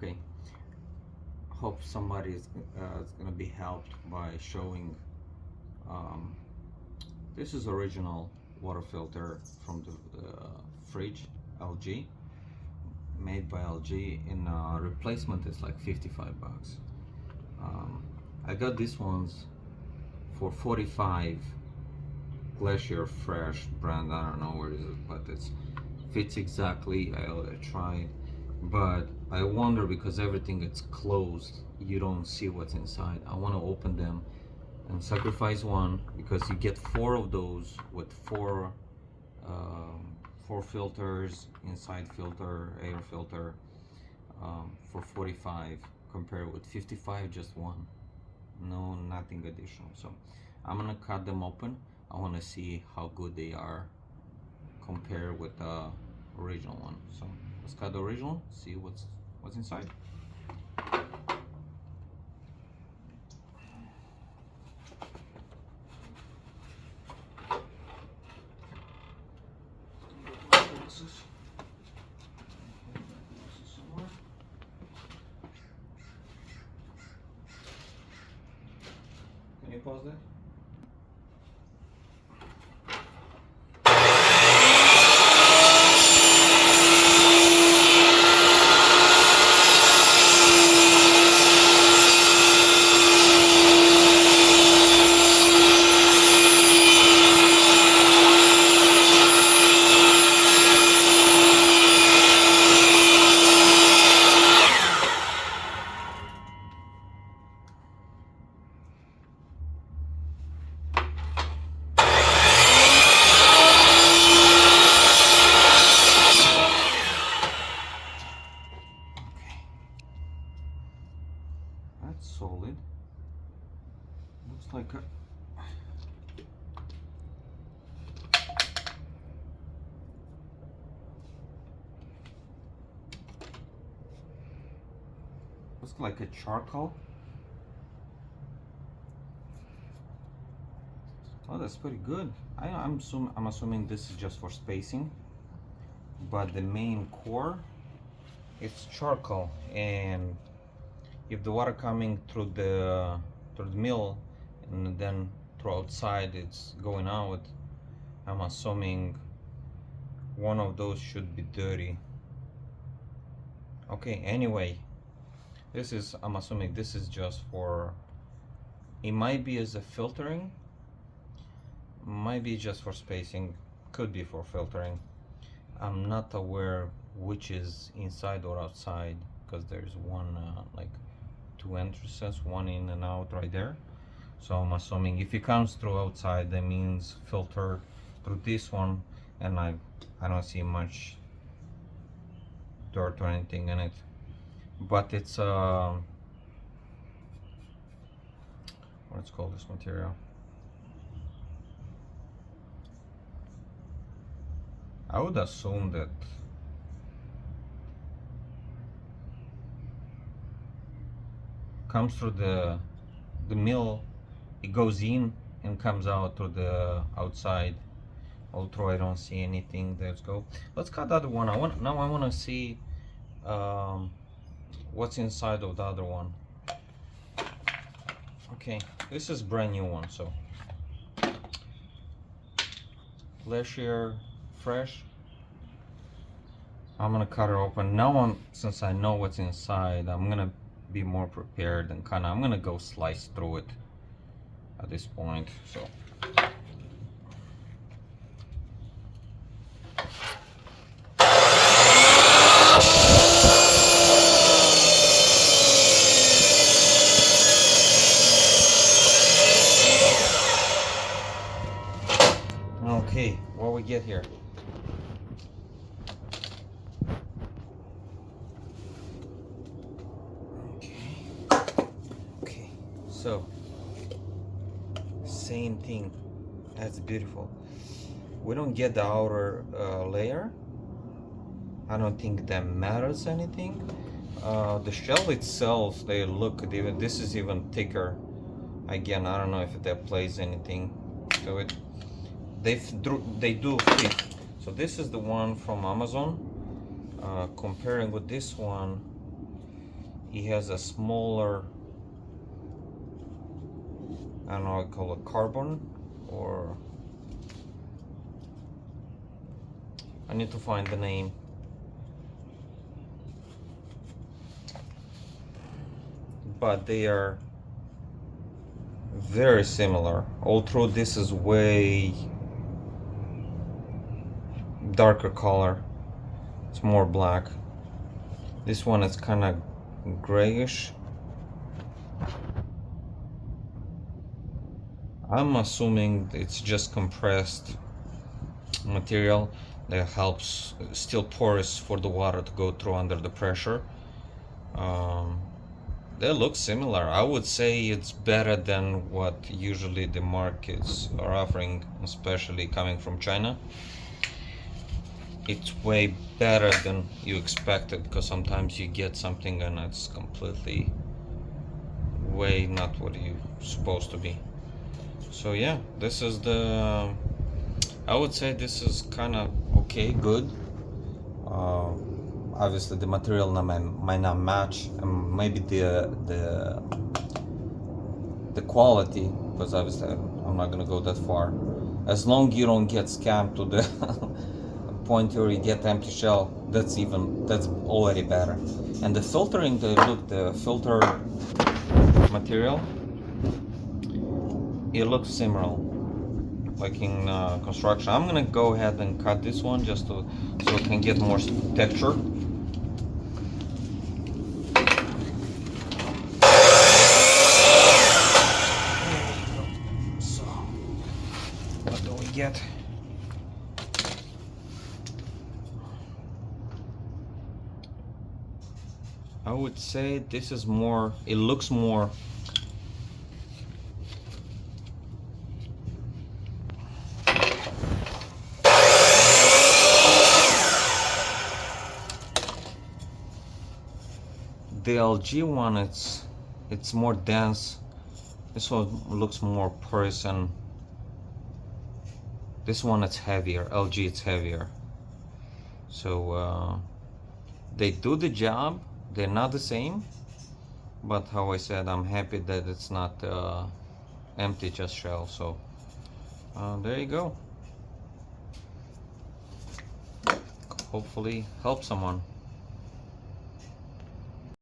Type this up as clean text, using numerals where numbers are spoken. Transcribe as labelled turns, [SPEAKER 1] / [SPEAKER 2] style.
[SPEAKER 1] Okay, hope somebody is gonna be helped by showing. um, this is original water filter from the fridge, LG, made by LG. In replacement is like 55 bucks. I got these ones for 45. Glacier Fresh brand, I don't know where is it, but it fits exactly. I tried, but I wonder, because everything is closed, you don't see what's inside. I want to open them and sacrifice one, because you get four of those with four filters, inside filter, air filter, for 45, compared with 55, just one. No, nothing additional. So I'm gonna cut them open. I want to see how good they are compared with the original one. So let's cut the original, see what's inside. Can you pause that? That's solid. Looks like a charcoal. Oh, that's pretty good. I'm assuming this is just for spacing, but the main core, it's charcoal, and if the water coming through the mill and then through outside it's going out, I'm assuming one of those should be dirty. Okay, anyway, I'm assuming this is just for, it might be as a filtering, might be just for spacing, could be for filtering. I'm not aware which is inside or outside, because there's one like two entrances, one in and out right there. So I'm assuming if it comes through outside, that means filter through this one, and I don't see much dirt or anything in it. But it's what's called this material? I would assume that comes through the mill, it goes in and comes out through the outside. Although I don't see anything. Let's go. Let's cut the other one. I want to see what's inside of the other one. Okay, this is brand new one. So Glacier Fresh. I'm gonna cut it open now. Since I know what's inside, I'm gonna be more prepared and I'm gonna go slice through it at this point. So okay, what we get here? Okay, so same thing. That's beautiful. We don't get the outer layer. I don't think that matters anything. The shell itself, they look even. This is even thicker. Again, I don't know if that plays anything to it. They do fit. So this is the one from Amazon. Comparing with this one, he has a smaller, I don't know, I call it carbon, or I need to find the name. But they are very similar, although this is way darker color. It's more black. This one is kind of grayish. I'm assuming it's just compressed material that helps, still porous for the water to go through under the pressure. They look similar. I would say it's better than what usually the markets are offering, especially coming from China. It's way better than you expected, because sometimes you get something and it's completely way not what you're supposed to be. So yeah, this is the, I would say this is kind of okay, good. Obviously the material might not match, and maybe the quality, because obviously I'm not gonna go that far. As long you don't get scammed to the point where you get empty shell, that's already better. And the filtering, the filter material, it looks similar, like in construction. I'm gonna go ahead and cut this one just so it can get more texture. So, what do we get? I would say this is more, it looks more the LG one, it's more dense. This one looks more porous, and this one it's heavier. LG, it's heavier. So they do the job. They're not the same, but how I said, I'm happy that it's not empty, just shell. So there you go. Hopefully help someone.